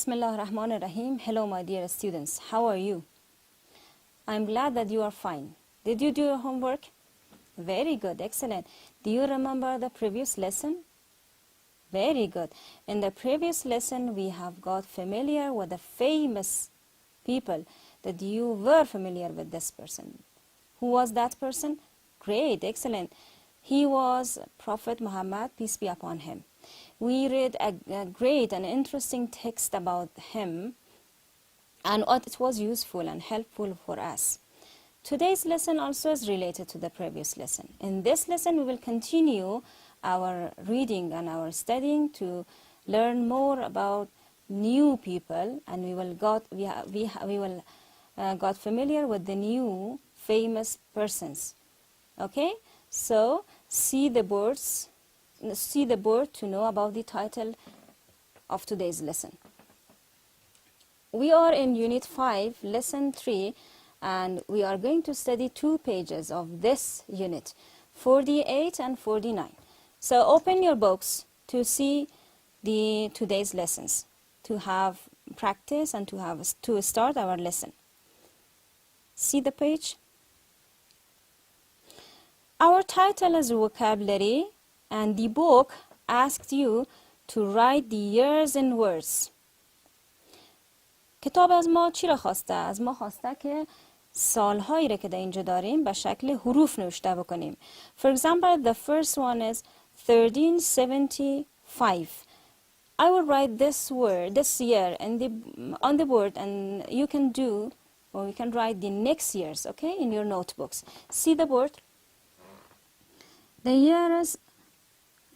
Bismillah ar-Rahman ar-Rahim. Hello my dear students. How are you? I'm glad that you are fine. Did you do your homework? Very good. Excellent. Do you remember the previous lesson? Very good. In the previous lesson, we have got familiar with the famous people that you were familiar with this person. Who was that person? Great. Excellent. He was Prophet Muhammad, peace be upon him. We read a great and interesting text about him, and it was useful and helpful for us. Today's lesson also is related to the previous lesson. In this lesson, we will continue our reading and our studying to learn more about new people, and we will got familiar with the new famous persons. Okay, so see the board to know about the title of today's lesson. We are in Unit 5, Lesson 3, and we are going to study 2 pages of this unit, 48 and 49. So open your books to see today's lessons, to have practice and to start our lesson. See the page? Our title is vocabulary, and the book asked you to write the years in words. کتاب از ما چی را خواسته؟ از ما خواسته که سالهایی را که در اینجا داریم به شکل حروف نوشته بکنیم. For example, the first one is 1375. I will write this year on the board, and you can write the next years, okay, in your notebooks. See the board? The year is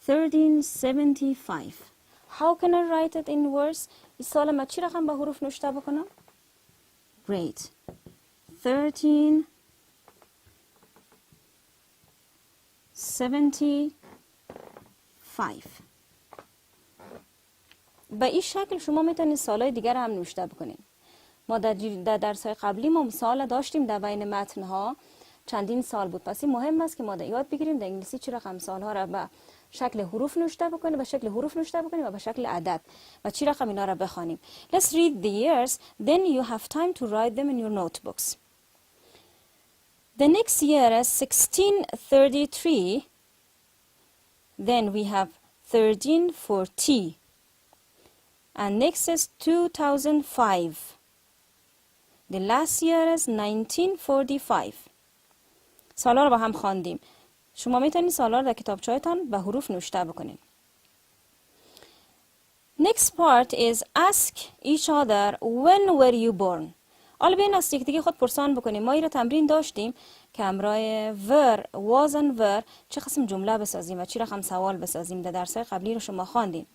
1375. How can I write it in words? این سال ما چی رقم با حروف نوشته بکنم؟ Great. 1375. به این شکل شما میتونید سالهای دیگر هم نوشته بکنید. ما در درس‌های قبلی ما سال داشتیم در بین متن‌ها، چندین سال بود. پس این مهم است که ما یاد بگیریم در انگلیسی چه رقم سالها را به شکل حروف نوشته بکنیم، به شکل حروف نوشته بکنیم و به شکل عدد و چه رقم اینا را بخوانیم. Let's read the years, then you have time to write them in your notebooks. The next year is 1633. Then we have 1340. And next is 2005. The last year is 1945. سالا رو با هم خواندیم. شما میتونید سالا رو در کتابچه‌تان به حروف نوشته بکنید. Next part is ask each other when were you born. حالا بیاین از دیگه خود پرسان بکنیم. ما این رو تمرین داشتیم که همراه were, was and were چه قسم جمله بسازیم و چی رقم سوال بسازیم. در درس‌های قبلی رو شما خواندین.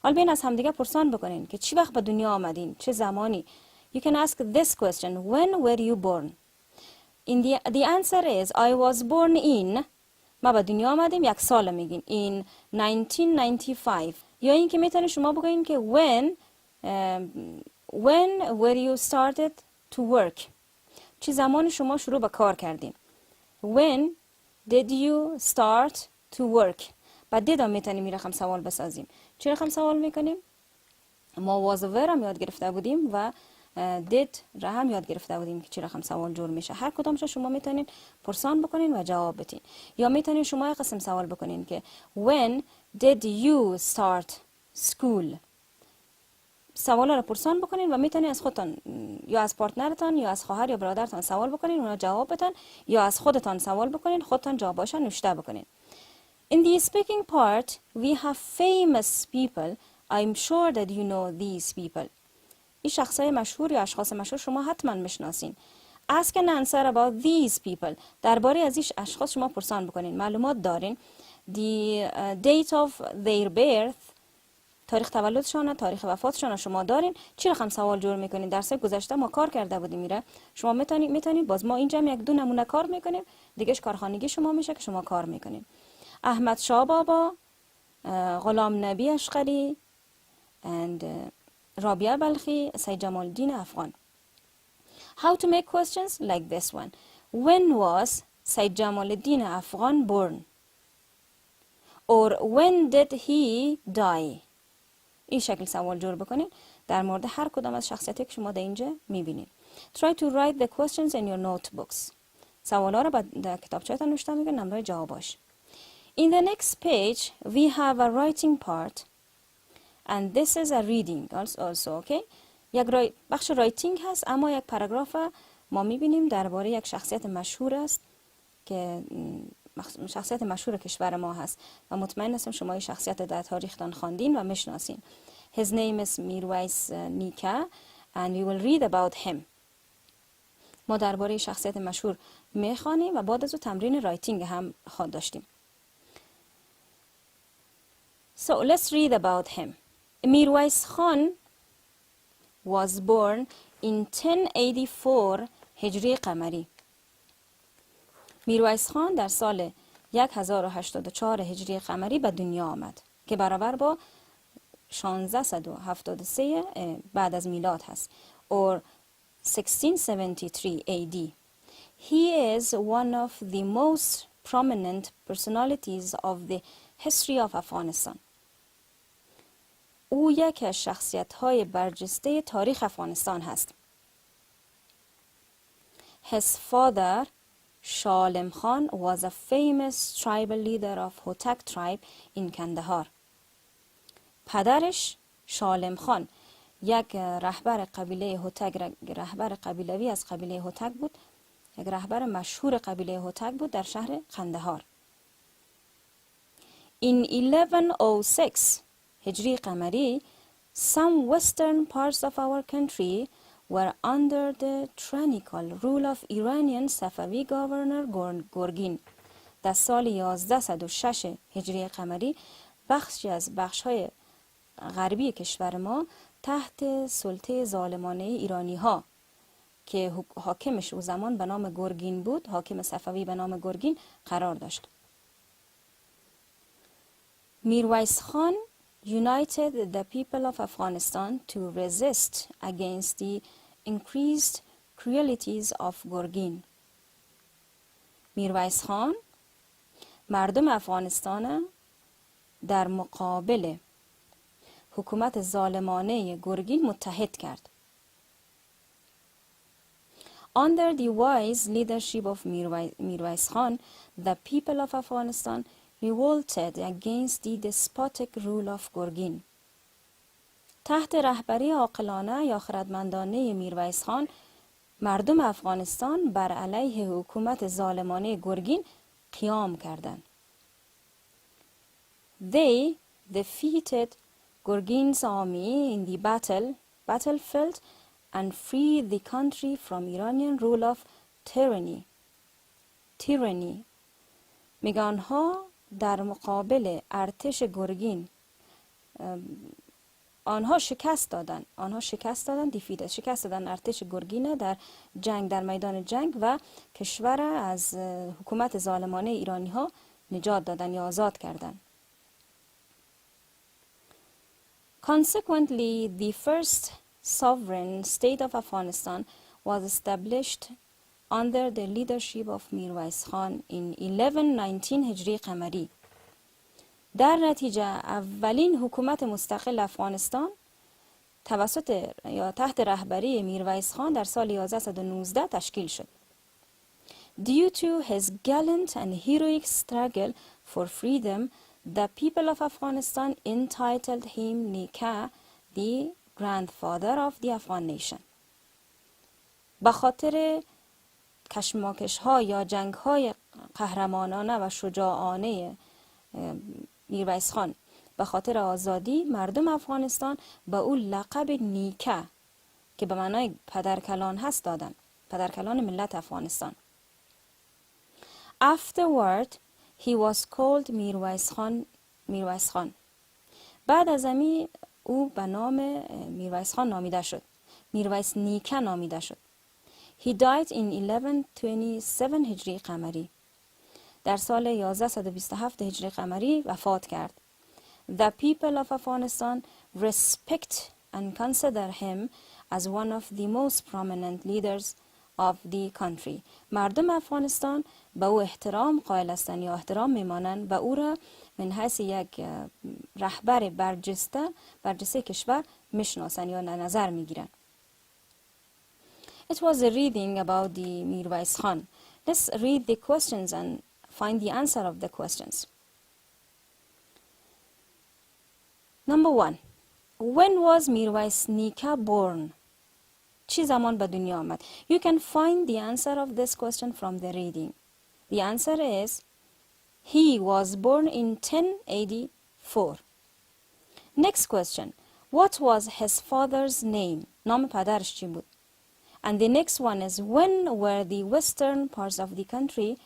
حالا بیاین از همدیگه پرسان بکنین که چی وقت به دنیا آمدین، چه زمانی. You can ask this question, when were you born? The answer is I was born in. ما به دنیا آمدیم یک سال میگین in 1995. یا این که میتونید شما بگین که when were you started to work. چه زمانی شما شروع به کار کردین. When did you start to work. بعد did هم میتونیم این رقم سوال بسازیم. چه رقم سوال میکنیم؟ ما was were هم یاد گرفته بودیم و did را هم یاد گرفته بودیم که چه رقم سوال جور میشه. هر کدامش شما میتونین پرسان بکنین و جواب بدین. یا میتونین شما یک قسم سوال بکنین که when did you start school. سوالا رو پرسان بکنین و میتونین از خودتان یا از پارتنرتان یا از خواهر یا برادرتان سوال بکنین، اونا جواب بدن، یا از خودتان سوال بکنین، خودتان جواباش نوشته بکنین. In the speaking part we have famous people. I'm sure that you know these people. این شخصای مشهور یا اشخاص مشهور شما حتما میشناسین. Ask and answer about these people. درباره از این اشخاص شما پرسان بکنین. معلومات دارین. The date of their birth. تاریخ تولدشان، تاریخ وفاتشان شما دارین. چی رقم سوال جور میکنین؟ درس گذشته ما کار کرده بودیم میره. شما میتونید باز ما اینجا یک دو نمونه کار میکنیم. دیگهش کارخانگی شما میشه که شما کار میکنین. احمد شاه بابا، غلام نبی اشقری and رابعه بلخی، سید جمال الدین افغان. How to make questions like this one. When was Sayyid Jamal al-Din Afghan born? Or when did he die? این شکل سوال جور بکنین. در مورد هر کدام از شخصیتی که شما در اینجا میبینید. Try to write the questions in your notebooks. سوالا رو در کتابچه‌تان نوشته میگه، نمره جواباش. In the next page we have a writing part and this is a reading also. Okay? یک بخش رایتینگ هست، اما یک پاراگراف ما میبینیم درباره یک شخصیت مشهور است که شخصیت مشهور کشور ما هست و مطمئن هستم شما این شخصیت در تاریختان خواندین و میشناسین. His name is میرویس نیکا and we will read about him. ما درباره شخصیت مشهور میخوانیم و بعد از او تمرین رایتینگ هم خواهد داشتیم. So let's read about him. میرویس خان was born in 1084 هجری قمری. میرویس خان در سال 1084 هجری قمری به دنیا آمد که برابر با 1673 بعد از میلاد هست or 1673 AD. He is one of the most prominent personalities of the history of Afghanistan. او یکی از شخصیت‌های برجسته تاریخ افغانستان هست. His father, Shalem Khan, was a famous tribal leader of Hotak tribe in Kandahar. پدرش شالم خان یک رهبر قبیله هوتک، رهبر قبیلوی از قبیله هوتک بود، یک رهبر مشهور قبیله هوتک بود در شهر قندهار. In 1106 هجری قمری some western parts of our country were under the tyrannical rule of Iranian Safavi governor گورگین. در سال 1106 هجری قمری بخشی از بخش‌های غربی کشور ما تحت سلطه ظالمانه ایرانی ها که حاکمش او زمان به نام گورگین بود، حاکم صفوی به نام گورگین قرار داشت. میرویس خان united the people of Afghanistan to resist against the increased cruelties of گورگین. میرویس خان مردم افغانستان در مقابل حکومت ظالمانه گورگین متحد کرد. Under the wise leadership of میرویس خان, the people of Afghanistan revolted against the despotic rule of گورگین. تحت رهبری عاقلانه یا خردمندانه میرویس خان، مردم افغانستان بر علیه حکومت ظالمانه گورگین قیام کردند. They defeated Gurgin's army in the battlefield and freed the country from Iranian rule of tyranny. میگه آنها در مقابل ارتش گورگین آنها شکست دادن شکست دادن ارتش گورگین در جنگ، در میدان جنگ، و کشور از حکومت ظالمانه ایرانی ها نجات دادن یا آزاد کردن. Consequently, the first sovereign state of Afghanistan was established under the leadership of میرویس خان in 1119 هجری قمری. در نتیجه اولین حکومت مستقل افغانستان توسط یا تحت رهبری میرویس خان در سال 1119 تشکیل شد. Due to his gallant and heroic struggle for freedom, the people of Afghanistan entitled him Nika, the grandfather of the Afghan nation. به خاطر کشمکش ها یا جنگ های قهرمانانه و شجاعانه میرویس خان به خاطر آزادی، مردم افغانستان به او لقب نیکا که به معنای پدرکلان هست دادن، پدرکلان ملت افغانستان. Afterward, he was called میرویس خان. بعد از امی او به نام میرویس خان نامیده شد. میرویس نیکا نامیده شد. He died in 1127 هجری قمری. در سال 1127 هجری قمری وفات کرد. The people of Afghanistan respect and consider him as one of the most prominent leaders of the country. مردم افغانستان به او احترام قائل هستند یا احترام میمانند و او را من حیث یک رهبر برجسته کشور میشناسن یا نظر میگیرن. It was a reading about the میرویس خان. Let's read the questions and find the answer of the questions. Number 1. When was میرویس نیکا born? چی زمان به دنیا آمد؟ You can find the answer of this question from the reading. The answer is he was born in 1084. Next question. What was his father's name? نام پدرش چی بود؟ And the next one is when were the western parts of the country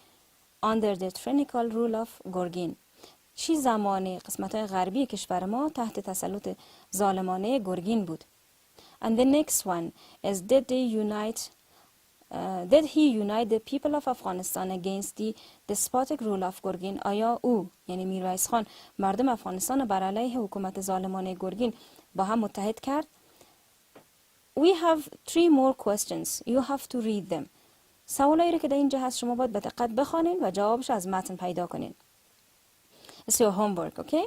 under the tyrannical rule of گرگین؟ چی زمانی قسمت‌های غربی کشور ما تحت تسلط ظالمانه گرگین بود؟ And the next one is did he unite the people of Afghanistan against the despotic rule of گرگین؟ آیا او یعنی میرویس خان مردم افغانستان بر علیه حکومت ظالمانه گرگین با هم متحد کرد؟ We have 3 more questions. You have to read them. سوالایی که در اینجا هست شما باید به دقت بخوانید و جوابش از متن پیدا کنید. It's your homework, okay?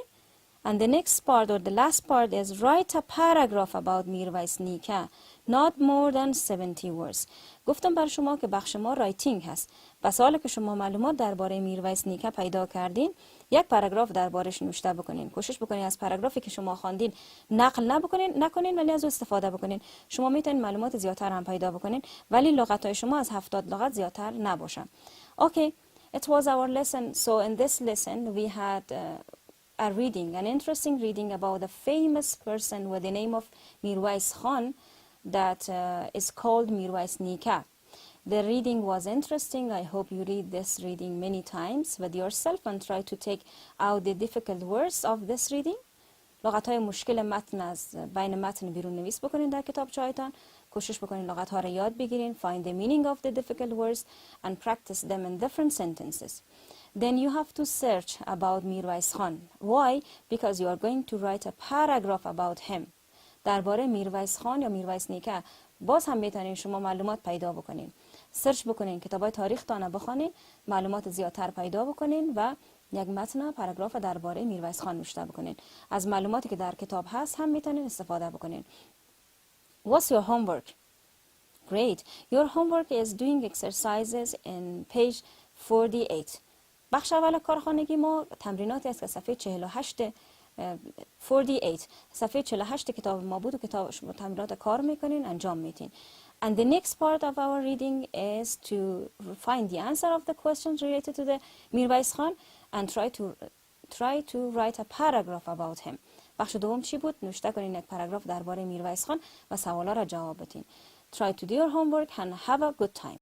And the next part or the last part is write a paragraph about میرویس نیکا. Not more than 70 words. گفتم بر شما که بخش ما رایتینگ هست. پس حالا که شما معلومات درباره میرویس نیکا پیدا کردین، یک پاراگراف دربارش نوشته بکنین. کوشش بکنین از پاراگرافی که شما خواندین نقل نکنین ولی از او استفاده بکنین. شما میتونین معلومات زیادتر هم پیدا بکنین ولی لغت‌های شما از 70 لغت زیادتر نباشن. Okay, it was our lesson. So in this lesson we had a reading, an interesting reading about a famous person with the name of میرویس خان that is called میرویس نیکا. The reading was interesting. I hope you read this reading many times with yourself and try to take out the difficult words of this reading. لغت‌های مشکل متن از بین متن بیرون نویس بکنین در کتابچه‌هایتان. کوشش بکنین لغت‌ها را یاد بگیرین. Find the meaning of the difficult words and practice them in different sentences. Then you have to search about میرویس خان. Why? Because you are going to write a paragraph about him. درباره میرویس خان یا میرویس نیکا باز هم میتونین شما معلومات پیدا بکنین. سرچ بکنین، کتابای تاریخ تان بخونین، معلومات زیادتر پیدا بکنین و یک متن پاراگراف درباره میرویس خان نوشته بکنین. از معلوماتی که در کتاب هست هم میتونین استفاده بکنین. What's your homework? Great. Your homework is doing exercises in page 48. بخش اول کارخانگی ما تمریناتی است که صفحه 48 صفحه 48 کتاب ما بود و کتاب شما تمرینات کار میکنین انجام میتین. And the next part of our reading is to find the answer of the questions related to the میرویس خان and try to write a paragraph about him. بخش دوم چی بود؟ نوشته کنین یک پاراگراف درباره میرویس خان و سوالا را جواب بدین. Try to do your homework and have a good time.